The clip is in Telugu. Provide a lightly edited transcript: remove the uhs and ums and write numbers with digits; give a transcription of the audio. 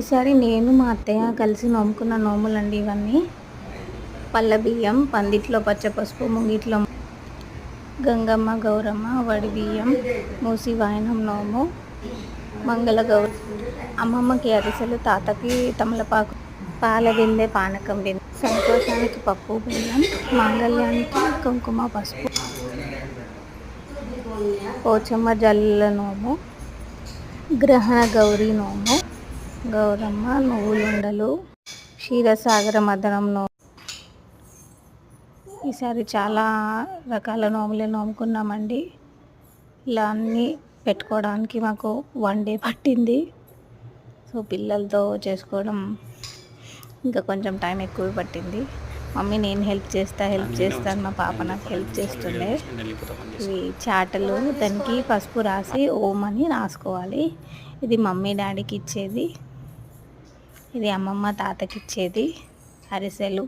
ఈసారి నేను మా అత్తయ్య కలిసి నోముకున్న నోములండి ఇవన్నీ. పళ్ళ బియ్యం, పందిట్లో పచ్చపసుపు, ముంగిట్లో గంగమ్మ, గౌరమ్మ, వడి బియ్యం, మూసి వాయనం నోము, మంగళగౌరి, అమ్మమ్మకి అరిసెలు, తాతకి తమలపాకు, పాల బిందె, పానకం బిందె, సంతోషానికి పప్పు బెల్లం, మాంగళ్యానికి కుంకుమ పసుపు, పోచమ్మ జల్లుల నోము, గ్రహణ గౌరీ నోము, గౌరమ్మ నువ్వులుండలు, క్షీరసాగర మదనం నోము. ఈసారి చాలా రకాల నోములు నోముకున్నామండి. ఇలా అన్నీ పెట్టుకోవడానికి మాకు 1 డే పట్టింది. సో పిల్లలతో చేసుకోవడం ఇంకా కొంచెం టైం ఎక్కువ పట్టింది. మమ్మీ నేను హెల్ప్ చేస్తాను, మా పాప నాకు హెల్ప్ చేస్తుండే. ఇవి చాటలు, దానికి పసుపు రాసి ఓం అని రాసుకోవాలి. ఇది మమ్మీ డాడీకి ఇచ్చేది, ఇది అమ్మమ్మ తాతకి ఇచ్చేది అరిసెలు.